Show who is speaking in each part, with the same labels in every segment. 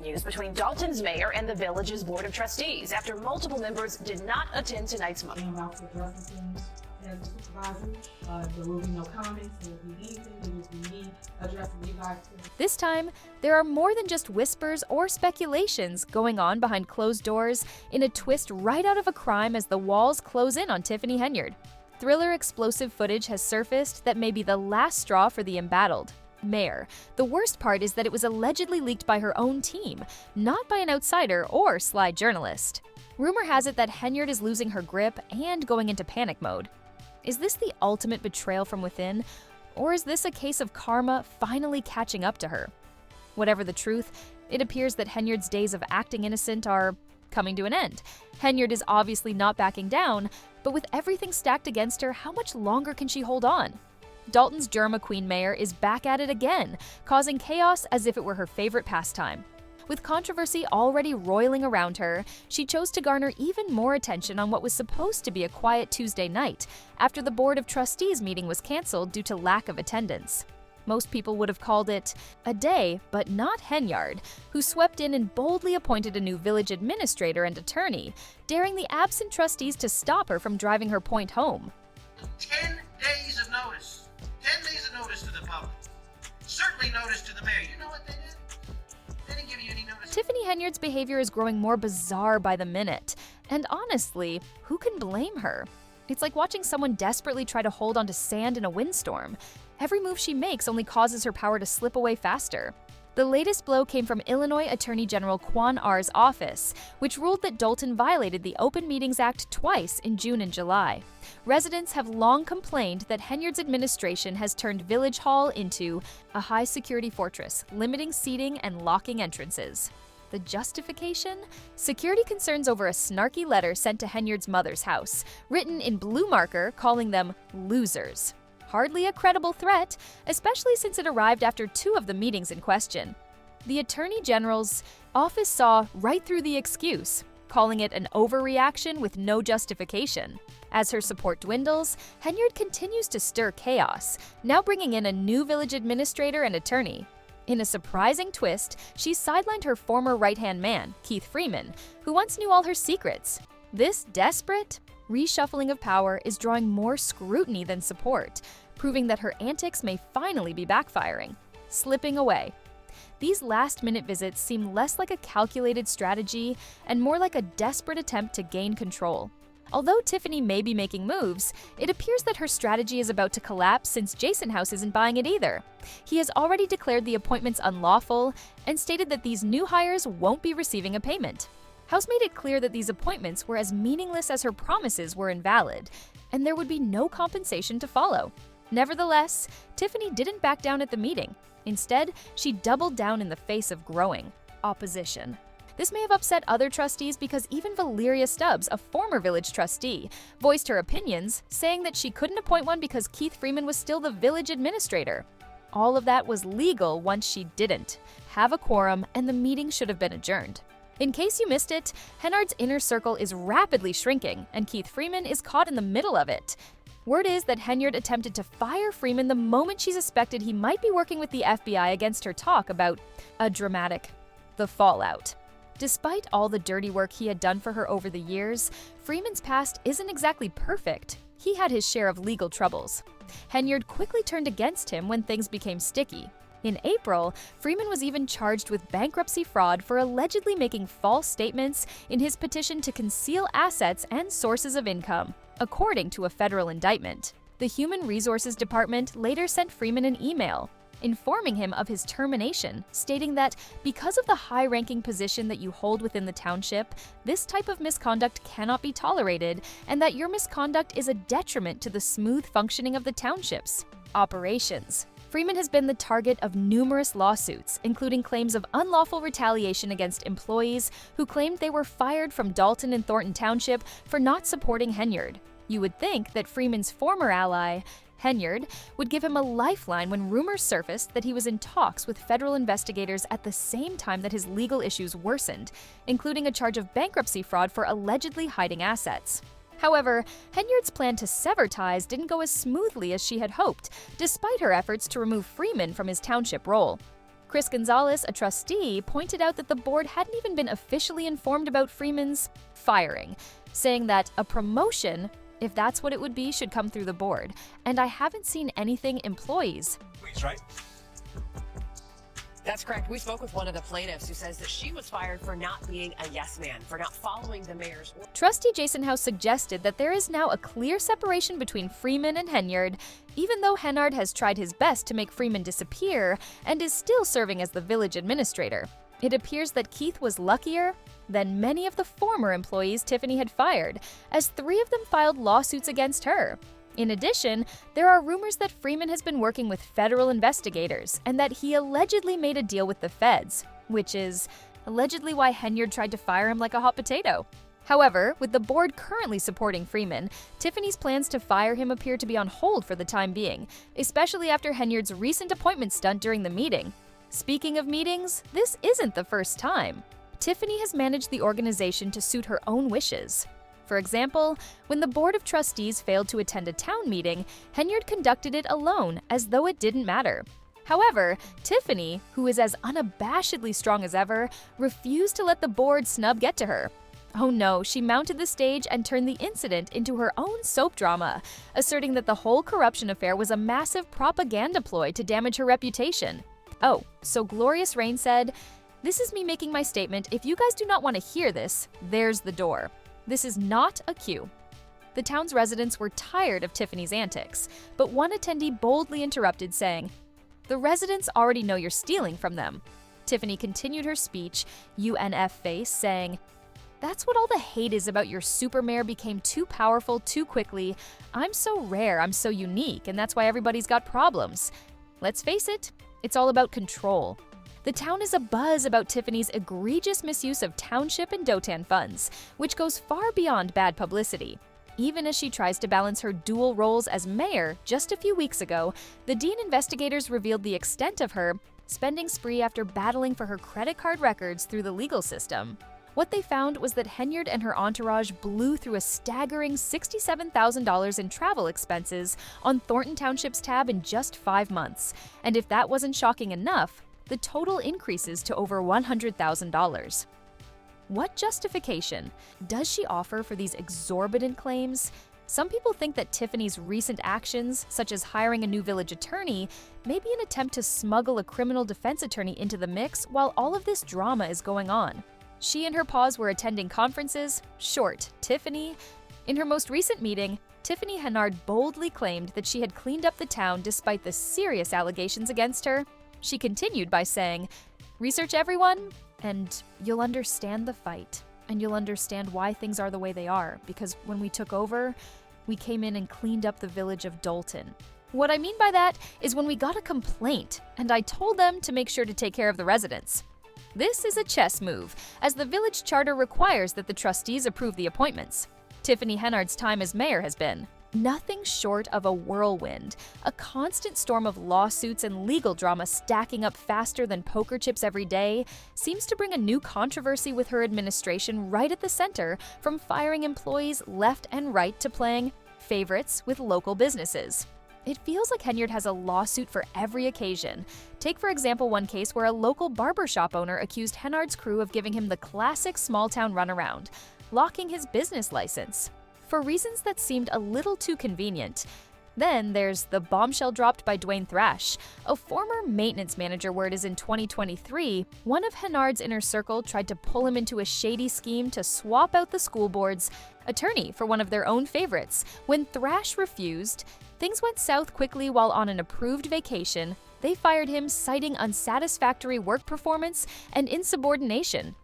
Speaker 1: News between Dalton's mayor and the village's board of trustees after multiple members did not attend tonight's meeting.
Speaker 2: About to address things as a supervisor. There will be no comments. There will be anything. There will be me addressing you guys.
Speaker 3: This time, there are more than just whispers or speculations going on behind closed doors in a twist right out of a crime as the walls close in on Tiffany Henyard. Thriller explosive footage has surfaced that may be the last straw for the embattled mayor. The worst part is that it was allegedly leaked by her own team, not by an outsider or sly journalist. Rumor has it that Henyard is losing her grip and going into panic mode. Is this the ultimate betrayal from within, or is this a case of karma finally catching up to her? Whatever the truth, it appears that Henyard's days of acting innocent are coming to an end. Henyard is obviously not backing down, but with everything stacked against her, how much longer can she hold on? Dalton's Jerma Queen mayor is back at it again, causing chaos as if it were her favorite pastime. With controversy already roiling around her, she chose to garner even more attention on what was supposed to be a quiet Tuesday night after the Board of Trustees meeting was canceled due to lack of attendance. Most people would have called it a day, but not Henyard, who swept in and boldly appointed a new village administrator and attorney, daring the absent trustees to stop her from driving her point home.
Speaker 4: 10 days of notice. 10 days of notice to the public. Certainly notice to the mayor. You know what they did? They didn't give you any notice.
Speaker 3: Tiffany Henyard's behavior is growing more bizarre by the minute, and honestly, who can blame her? It's like watching someone desperately try to hold onto sand in a windstorm. Every move she makes only causes her power to slip away faster. The latest blow came from Illinois Attorney General Quan R's office, which ruled that Dalton violated the Open Meetings Act twice in June and July. Residents have long complained that Henyard's administration has turned Village Hall into a high-security fortress, limiting seating and locking entrances. The justification? Security concerns over a snarky letter sent to Henyard's mother's house, written in blue marker calling them losers. Hardly a credible threat, especially since it arrived after 2 of the meetings in question. The Attorney General's office saw right through the excuse, calling it an overreaction with no justification. As her support dwindles, Henyard continues to stir chaos, now bringing in a new village administrator and attorney. In a surprising twist, she sidelined her former right-hand man, Keith Freeman, who once knew all her secrets. This desperate reshuffling of power is drawing more scrutiny than support, proving that her antics may finally be backfiring, slipping away. These last-minute visits seem less like a calculated strategy and more like a desperate attempt to gain control. Although Tiffany may be making moves, it appears that her strategy is about to collapse since Jason House isn't buying it either. He has already declared the appointments unlawful and stated that these new hires won't be receiving a payment. House made it clear that these appointments were as meaningless as her promises were invalid, and there would be no compensation to follow. Nevertheless, Tiffany didn't back down at the meeting. Instead, she doubled down in the face of growing opposition. This may have upset other trustees because even Valeria Stubbs, a former village trustee, voiced her opinions, saying that she couldn't appoint one because Keith Freeman was still the village administrator. All of that was legal once she didn't have a quorum, and the meeting should have been adjourned. In case you missed it, Henyard's inner circle is rapidly shrinking, and Keith Freeman is caught in the middle of it. Word is that Henyard attempted to fire Freeman the moment she suspected he might be working with the FBI against her talk about the fallout. Despite all the dirty work he had done for her over the years, Freeman's past isn't exactly perfect. He had his share of legal troubles. Henyard quickly turned against him when things became sticky. In April, Freeman was even charged with bankruptcy fraud for allegedly making false statements in his petition to conceal assets and sources of income, according to a federal indictment. The Human Resources Department later sent Freeman an email informing him of his termination, stating that because of the high-ranking position that you hold within the township, this type of misconduct cannot be tolerated, and that your misconduct is a detriment to the smooth functioning of the township's operations. Freeman has been the target of numerous lawsuits, including claims of unlawful retaliation against employees who claimed they were fired from Dalton and Thornton Township for not supporting Henyard. You would think that Freeman's former ally, Henyard, would give him a lifeline when rumors surfaced that he was in talks with federal investigators at the same time that his legal issues worsened, including a charge of bankruptcy fraud for allegedly hiding assets. However, Henyard's plan to sever ties didn't go as smoothly as she had hoped, despite her efforts to remove Freeman from his township role. Chris Gonzalez, a trustee, pointed out that the board hadn't even been officially informed about Freeman's firing, saying that a promotion, if that's what it would be, should come through the board. And I haven't seen anything employees.
Speaker 5: Please, right?
Speaker 6: That's correct. We spoke with one of the plaintiffs who says that she was fired for not being a yes man, for not following the mayor's orders.
Speaker 3: Trustee Jason House suggested that there is now a clear separation between Freeman and Henyard, even though Henyard has tried his best to make Freeman disappear and is still serving as the village administrator. It appears that Keith was luckier than many of the former employees Tiffany had fired, as 3 of them filed lawsuits against her. In addition, there are rumors that Freeman has been working with federal investigators and that he allegedly made a deal with the feds, which is allegedly why Henyard tried to fire him like a hot potato. However, with the board currently supporting Freeman, Tiffany's plans to fire him appear to be on hold for the time being, especially after Henyard's recent appointment stunt during the meeting. Speaking of meetings, this isn't the first time. Tiffany has managed the organization to suit her own wishes. For example, when the Board of Trustees failed to attend a town meeting, Henyard conducted it alone, as though it didn't matter. However, Tiffany, who is as unabashedly strong as ever, refused to let the board snub get to her. Oh no, she mounted the stage and turned the incident into her own soap drama, asserting that the whole corruption affair was a massive propaganda ploy to damage her reputation. Oh, so Glorious Rain said, "This is me making my statement. If you guys do not want to hear this, there's the door. This is not a cue." The town's residents were tired of Tiffany's antics, but one attendee boldly interrupted, saying, "The residents already know you're stealing from them." Tiffany continued her speech, UNF face, saying, "That's what all the hate is about your super mayor became too powerful too quickly. I'm so rare, I'm so unique, and that's why everybody's got problems. Let's face it, it's all about control." The town is abuzz about Tiffany's egregious misuse of township and Dotan funds, which goes far beyond bad publicity. Even as she tries to balance her dual roles as mayor, just a few weeks ago, the Dean investigators revealed the extent of her spending spree after battling for her credit card records through the legal system. What they found was that Henyard and her entourage blew through a staggering $67,000 in travel expenses on Thornton Township's tab in just 5 months. And if that wasn't shocking enough, the total increases to over $100,000. What justification does she offer for these exorbitant claims? Some people think that Tiffany's recent actions, such as hiring a new village attorney, may be an attempt to smuggle a criminal defense attorney into the mix while all of this drama is going on. She and her paws were attending conferences. Short, Tiffany. In her most recent meeting, Tiffany Henyard boldly claimed that she had cleaned up the town despite the serious allegations against her. She continued by saying, "Research everyone, and you'll understand the fight, and you'll understand why things are the way they are, because when we took over, we came in and cleaned up the village of Dolton." What I mean by that is when we got a complaint, and I told them to make sure to take care of the residents. This is a chess move, as the village charter requires that the trustees approve the appointments. Tiffany Henyard's time as mayor has been nothing short of a whirlwind, a constant storm of lawsuits and legal drama stacking up faster than poker chips every day, seems to bring a new controversy with her administration right at the center, from firing employees left and right to playing favorites with local businesses. It feels like Henyard has a lawsuit for every occasion. Take, for example, one case where a local barbershop owner accused Henyard's crew of giving him the classic small-town runaround, locking his business license, for reasons that seemed a little too convenient. Then there's the bombshell dropped by Dwayne Thrash, a former maintenance manager where it is in 2023, one of Henyard's inner circle tried to pull him into a shady scheme to swap out the school board's attorney for one of their own favorites. When Thrash refused, things went south quickly while on an approved vacation. They fired him, citing unsatisfactory work performance and insubordination.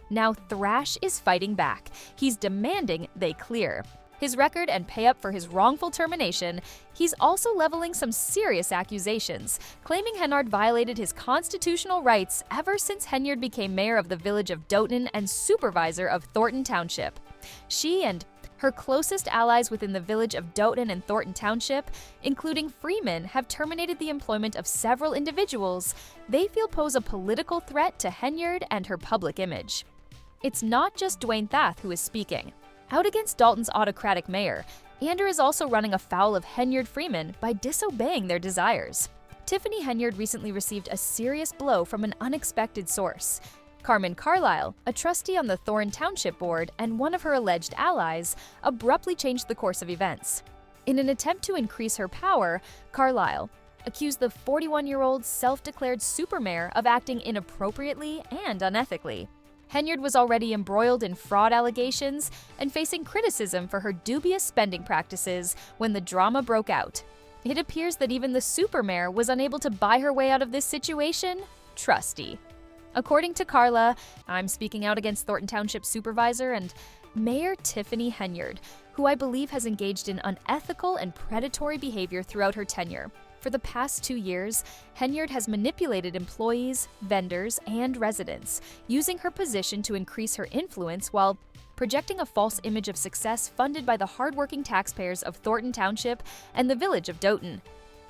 Speaker 3: Now Thrash is fighting back. He's demanding they clear his record and pay up for his wrongful termination. He's also leveling some serious accusations, claiming Henyard violated his constitutional rights ever since Henyard became mayor of the village of Doton and supervisor of Thornton Township. She and her closest allies within the village of Doton and Thornton Township, including Freeman, have terminated the employment of several individuals they feel pose a political threat to Henyard and her public image. It's not just Dwayne Thath who is speaking. Out against Dalton's autocratic mayor, Ander is also running afoul of Henyard Freeman by disobeying their desires. Tiffany Henyard recently received a serious blow from an unexpected source. Carmen Carlisle, a trustee on the Thorne Township Board and one of her alleged allies, abruptly changed the course of events. In an attempt to increase her power, Carlisle accused the 41-year-old self-declared supermayor of acting inappropriately and unethically. Henyard was already embroiled in fraud allegations and facing criticism for her dubious spending practices when the drama broke out. It appears that even the supermayor was unable to buy her way out of this situation. Trusty. According to Carla, I'm speaking out against Thornton Township Supervisor and Mayor Tiffany Henyard, who I believe has engaged in unethical and predatory behavior throughout her tenure. For the past 2 years, Henyard has manipulated employees, vendors, and residents, using her position to increase her influence while projecting a false image of success funded by the hardworking taxpayers of Thornton Township and the village of Doughton.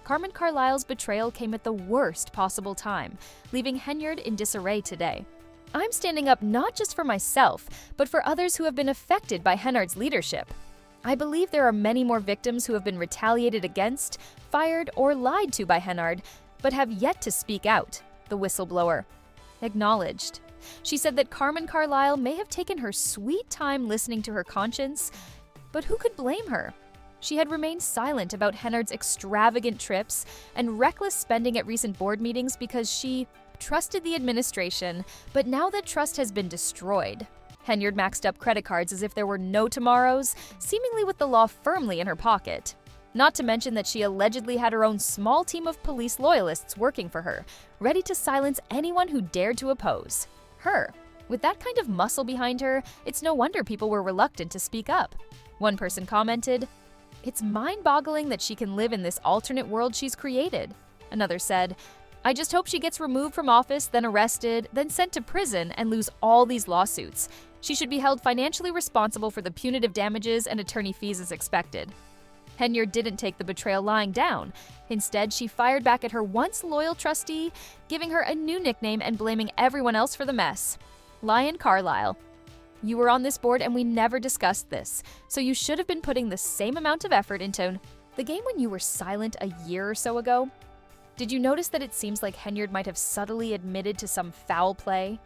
Speaker 3: Carmen Carlisle's betrayal came at the worst possible time, leaving Henyard in disarray today. I'm standing up not just for myself, but for others who have been affected by Henyard's leadership. I believe there are many more victims who have been retaliated against, fired, or lied to by Henyard, but have yet to speak out, the whistleblower acknowledged. She said that Carmen Carlisle may have taken her sweet time listening to her conscience, but who could blame her? She had remained silent about Henyard's extravagant trips and reckless spending at recent board meetings because she trusted the administration, but now that trust has been destroyed. Henyard maxed up credit cards as if there were no tomorrows, seemingly with the law firmly in her pocket. Not to mention that she allegedly had her own small team of police loyalists working for her, ready to silence anyone who dared to oppose her. With that kind of muscle behind her, it's no wonder people were reluctant to speak up. One person commented, "It's mind-boggling that she can live in this alternate world she's created." Another said, "I just hope she gets removed from office, then arrested, then sent to prison and lose all these lawsuits. She should be held financially responsible for the punitive damages and attorney fees as expected." Henyard didn't take the betrayal lying down. Instead, she fired back at her once loyal trustee, giving her a new nickname and blaming everyone else for the mess. Lion Carlisle. "You were on this board and we never discussed this, so you should have been putting the same amount of effort into the game when you were silent a year or so ago." Did you notice that it seems like Henyard might have subtly admitted to some foul play?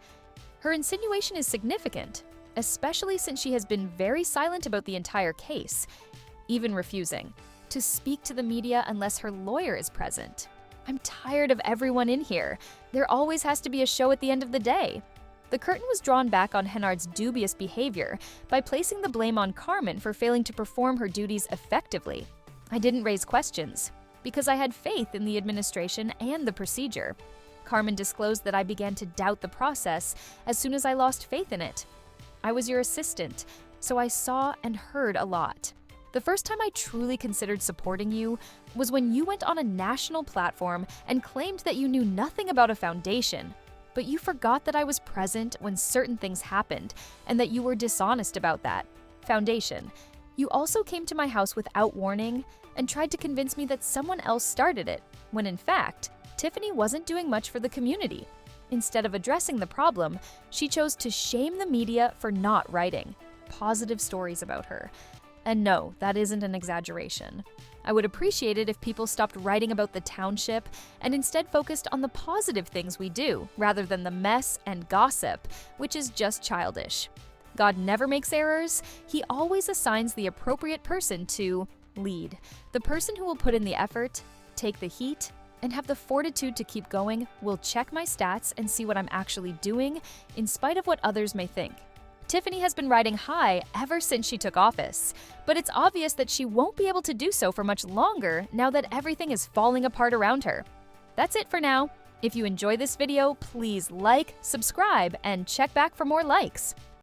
Speaker 3: Her insinuation is significant, especially since she has been very silent about the entire case, even refusing to speak to the media unless her lawyer is present. I'm tired of everyone in here. There always has to be a show at the end of the day. The curtain was drawn back on Henyard's dubious behavior by placing the blame on Carmen for failing to perform her duties effectively. I didn't raise questions because I had faith in the administration and the procedure. Carmen disclosed that I began to doubt the process as soon as I lost faith in it. I was your assistant, so I saw and heard a lot. The first time I truly considered supporting you was when you went on a national platform and claimed that you knew nothing about a foundation, but you forgot that I was present when certain things happened and that you were dishonest about that foundation. You also came to my house without warning and tried to convince me that someone else started it, when in fact, Tiffany wasn't doing much for the community. Instead of addressing the problem, she chose to shame the media for not writing positive stories about her. And no, that isn't an exaggeration. I would appreciate it if people stopped writing about the township and instead focused on the positive things we do, rather than the mess and gossip, which is just childish. God never makes errors. He always assigns the appropriate person to lead. The person who will put in the effort, take the heat, and have the fortitude to keep going will check my stats and see what I'm actually doing, in spite of what others may think. Tiffany has been riding high ever since she took office, but it's obvious that she won't be able to do so for much longer now that everything is falling apart around her. That's it for now. If you enjoy this video, please like, subscribe, and check back for more likes.